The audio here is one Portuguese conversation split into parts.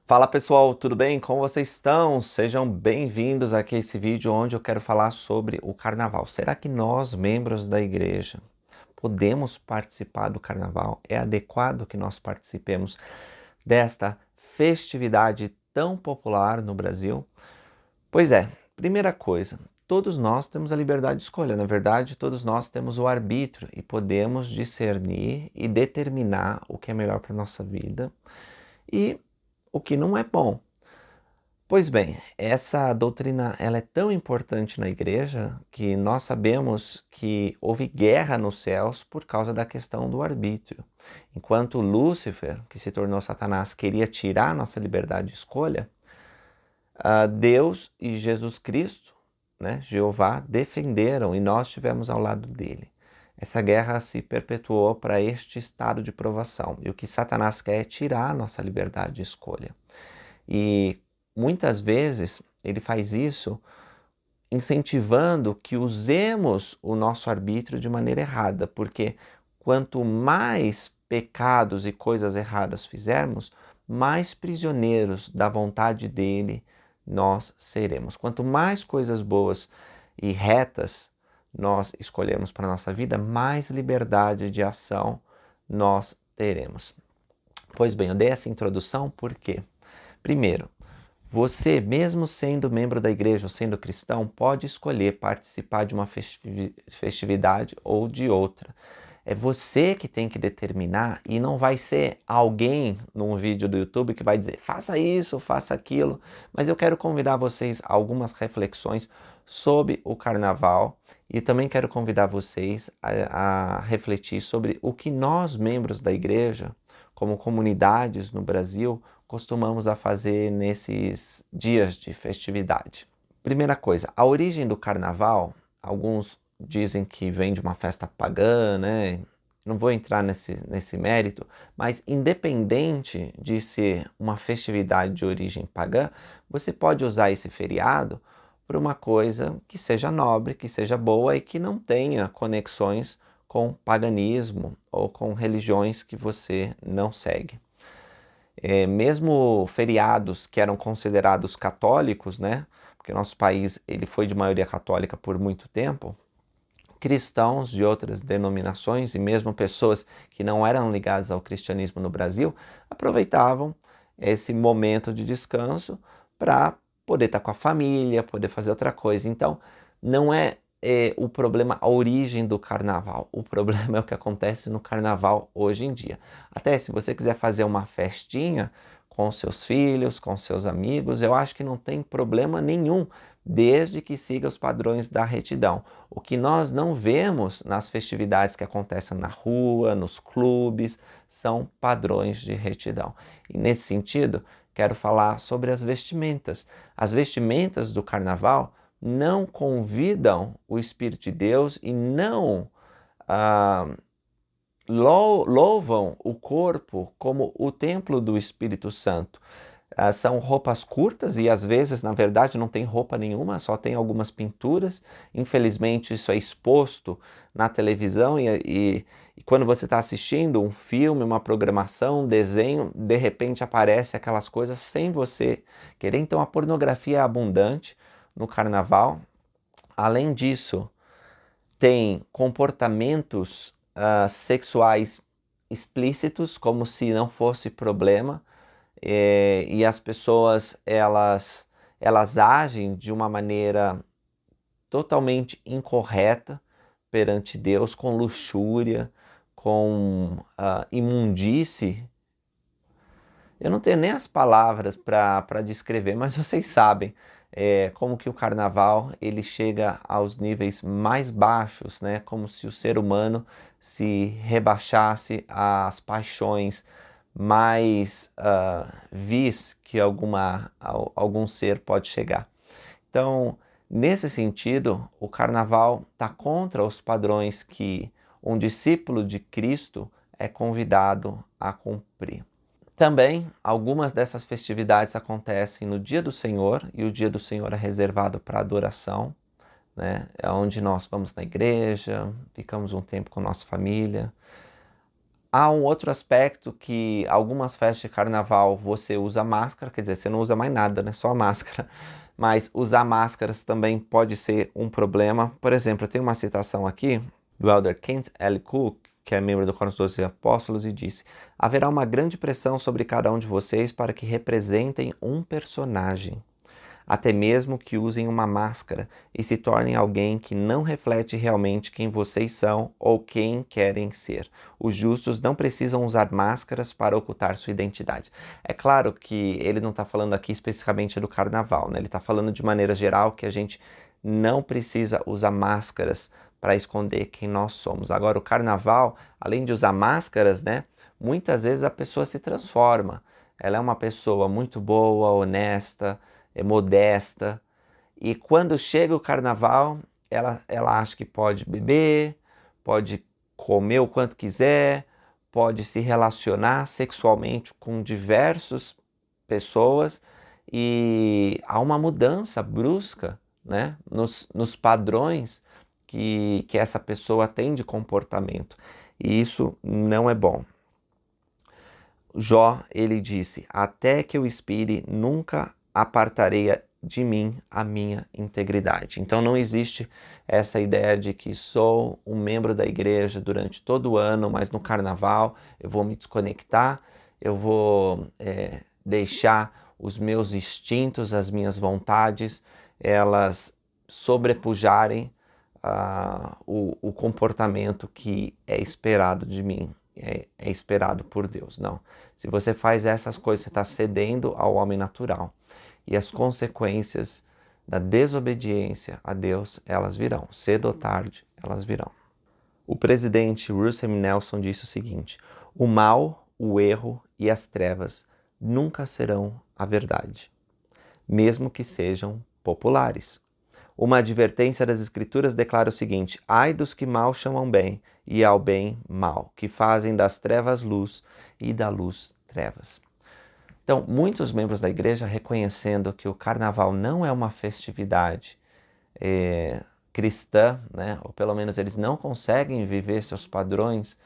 Fala pessoal, tudo bem? Como vocês estão? Sejam bem-vindos aqui a esse vídeo onde eu quero falar sobre o carnaval. Será que nós, membros da igreja, podemos participar do carnaval? É adequado que nós participemos desta festividade tão popular no Brasil? Pois é, primeira coisa, todos nós temos a liberdade de escolha. Na verdade, todos nós temos o arbítrio e podemos discernir e determinar o que é melhor para a nossa vida e o que não é bom. Pois bem, essa doutrina ela é tão importante na igreja que nós sabemos que houve guerra nos céus por causa da questão do arbítrio. Enquanto Lúcifer, que se tornou Satanás, queria tirar nossa liberdade de escolha, Deus e Jesus Cristo, né, Jeová, defenderam e nós estivemos ao lado dele. Essa guerra se perpetuou para este estado de provação. E o que Satanás quer é tirar a nossa liberdade de escolha. E muitas vezes ele faz isso incentivando que usemos o nosso arbítrio de maneira errada, porque quanto mais pecados e coisas erradas fizermos, mais prisioneiros da vontade dele nós seremos. Quanto mais coisas boas e retas nós escolhermos para a nossa vida, mais liberdade de ação nós teremos. Pois bem, eu dei essa introdução porque, primeiro, você, mesmo sendo membro da igreja ou sendo cristão, pode escolher participar de uma festividade ou de outra. É você que tem que determinar e não vai ser alguém num vídeo do YouTube que vai dizer faça isso, faça aquilo. Mas eu quero convidar vocês a algumas reflexões sobre o carnaval e também quero convidar vocês a refletir sobre o que nós, membros da igreja, como comunidades no Brasil, costumamos a fazer nesses dias de festividade. Primeira coisa, a origem do carnaval, alguns dizem que vem de uma festa pagã, né? Não vou entrar nesse mérito, mas independente de ser uma festividade de origem pagã, você pode usar esse feriado para uma coisa que seja nobre, que seja boa e que não tenha conexões com paganismo ou com religiões que você não segue. Mesmo feriados que eram considerados católicos, né? Porque nosso país ele foi de maioria católica por muito tempo, cristãos de outras denominações e mesmo pessoas que não eram ligadas ao cristianismo no Brasil aproveitavam esse momento de descanso para poder estar com a família, poder fazer outra coisa. Então, não é o problema a origem do carnaval. O problema é o que acontece no carnaval hoje em dia. Até se você quiser fazer uma festinha com seus filhos, com seus amigos, eu acho que não tem problema nenhum, desde que siga os padrões da retidão. O que nós não vemos nas festividades que acontecem na rua, nos clubes, são padrões de retidão. E nesse sentido, quero falar sobre as vestimentas. As vestimentas do carnaval não convidam o Espírito de Deus e não louvam o corpo como o templo do Espírito Santo. São roupas curtas e às vezes, na verdade, não tem roupa nenhuma, só tem algumas pinturas. Infelizmente, isso é exposto na televisão e quando você está assistindo um filme, uma programação, um desenho, de repente aparece aquelas coisas sem você querer. Então, a pornografia é abundante no carnaval. Além disso, tem comportamentos sexuais explícitos, como se não fosse problema, e as pessoas elas agem de uma maneira totalmente incorreta perante Deus, com luxúria, com imundície. Eu não tenho nem as palavras para descrever, mas vocês sabem como que o carnaval ele chega aos níveis mais baixos, né? Como se o ser humano se rebaixasse às paixões mais vis que algum ser pode chegar. Então, nesse sentido, o carnaval está contra os padrões que um discípulo de Cristo é convidado a cumprir. Também, algumas dessas festividades acontecem no Dia do Senhor, e o Dia do Senhor é reservado para adoração, né? É onde nós vamos na igreja, ficamos um tempo com nossa família. Há um outro aspecto que algumas festas de carnaval você usa máscara, quer dizer, você não usa mais nada, né? Só a máscara. Mas usar máscaras também pode ser um problema. Por exemplo, eu tenho uma citação aqui do elder Kent L. Cook, que é membro do Quórum dos 12 Apóstolos, e disse: haverá uma grande pressão sobre cada um de vocês para que representem um personagem, até mesmo que usem uma máscara e se tornem alguém que não reflete realmente quem vocês são ou quem querem ser. Os justos não precisam usar máscaras para ocultar sua identidade. É claro que ele não está falando aqui especificamente do carnaval, né? Ele está falando de maneira geral que a gente não precisa usar máscaras para esconder quem nós somos. Agora, o carnaval, além de usar máscaras, né? Muitas vezes a pessoa se transforma. Ela é uma pessoa muito boa, honesta, modesta. E quando chega o carnaval, ela acha que pode beber, pode comer o quanto quiser, pode se relacionar sexualmente com diversas pessoas e há uma mudança brusca, né, nos padrões que essa pessoa tem de comportamento. E isso não é bom. Jó, ele disse: até que eu expire, nunca apartarei de mim a minha integridade. Então não existe essa ideia de que sou um membro da igreja durante todo o ano, mas no carnaval eu vou me desconectar, eu vou deixar os meus instintos, as minhas vontades, elas sobrepujarem o comportamento que é esperado de mim, é esperado por Deus. Não. Se você faz essas coisas, você está cedendo ao homem natural. E as consequências da desobediência a Deus, elas virão. Cedo ou tarde, elas virão. O presidente Russell M. Nelson disse o seguinte: o mal, o erro e as trevas nunca serão a verdade, mesmo que sejam populares. Uma advertência das Escrituras declara o seguinte: ai dos que mal chamam bem, e ao bem mal, que fazem das trevas luz e da luz trevas. Então, muitos membros da igreja, reconhecendo que o carnaval não é uma festividade cristã, né? Ou pelo menos eles não conseguem viver seus padrões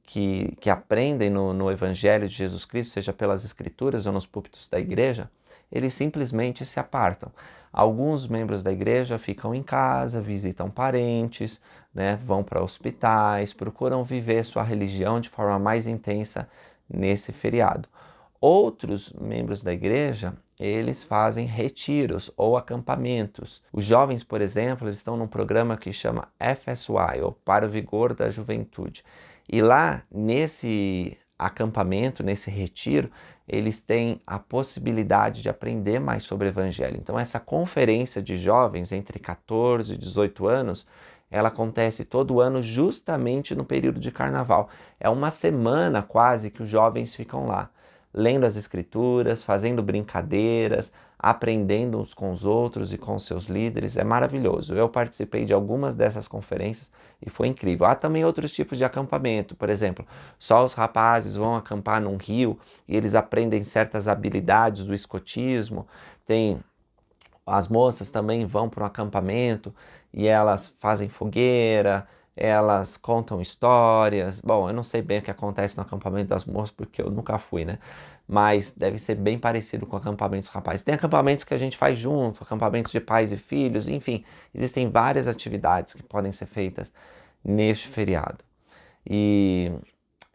que aprendem no Evangelho de Jesus Cristo, seja pelas Escrituras ou nos púlpitos da igreja, eles simplesmente se apartam. Alguns membros da igreja ficam em casa, visitam parentes, né, vão para hospitais, procuram viver sua religião de forma mais intensa nesse feriado. Outros membros da igreja, eles fazem retiros ou acampamentos. Os jovens, por exemplo, eles estão num programa que chama FSY, ou Para o Vigor da Juventude. E lá, nesse acampamento, nesse retiro, eles têm a possibilidade de aprender mais sobre o Evangelho. Então, essa conferência de jovens entre 14 e 18 anos, ela acontece todo ano justamente no período de carnaval. É uma semana quase que os jovens ficam lá, lendo as Escrituras, fazendo brincadeiras, aprendendo uns com os outros e com seus líderes. É maravilhoso. Eu participei de algumas dessas conferências e foi incrível. Há também outros tipos de acampamento. Por exemplo, só os rapazes vão acampar num rio e eles aprendem certas habilidades do escotismo. As moças também vão para um acampamento e elas fazem fogueira, elas contam histórias. Bom, eu não sei bem o que acontece no acampamento das moças porque eu nunca fui, né? Mas deve ser bem parecido com acampamentos rapazes. Tem acampamentos que a gente faz junto, acampamentos de pais e filhos, enfim, existem várias atividades que podem ser feitas neste feriado. E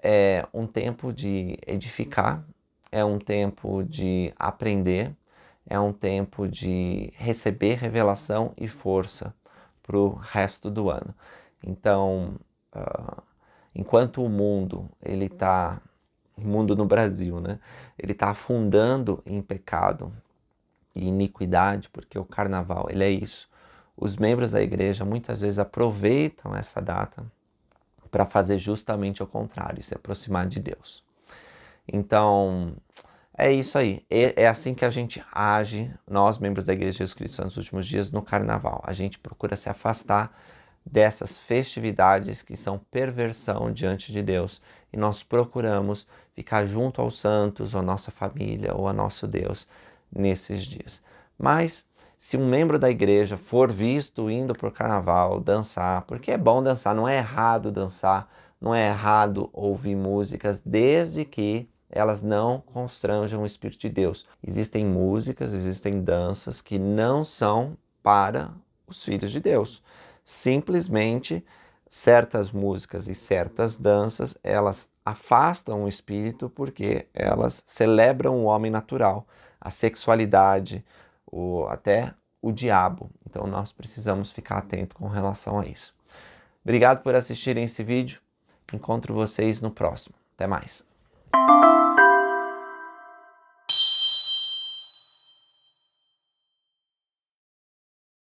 é um tempo de edificar, é um tempo de aprender, é um tempo de receber revelação e força para o resto do ano. Então, enquanto o mundo, o mundo no Brasil, né? Ele está afundando em pecado e iniquidade, porque o carnaval, ele é isso. Os membros da igreja muitas vezes aproveitam essa data para fazer justamente o contrário, se aproximar de Deus. Então, é isso aí. É assim que a gente age, nós, membros da Igreja de Jesus Cristo nos últimos dias, no carnaval. A gente procura se afastar dessas festividades que são perversão diante de Deus. E nós procuramos ficar junto aos santos, ou à nossa família, ou a nosso Deus nesses dias. Mas, se um membro da igreja for visto indo para o carnaval dançar, porque é bom dançar, não é errado dançar, Não é errado ouvir músicas desde que elas não constranjam o Espírito de Deus. Existem músicas, existem danças que não são para os filhos de Deus. Simplesmente, certas músicas e certas danças, elas afastam o Espírito porque elas celebram o homem natural, a sexualidade, até o diabo. Então nós precisamos ficar atentos com relação a isso. Obrigado por assistirem esse vídeo. Encontro vocês no próximo. Até mais.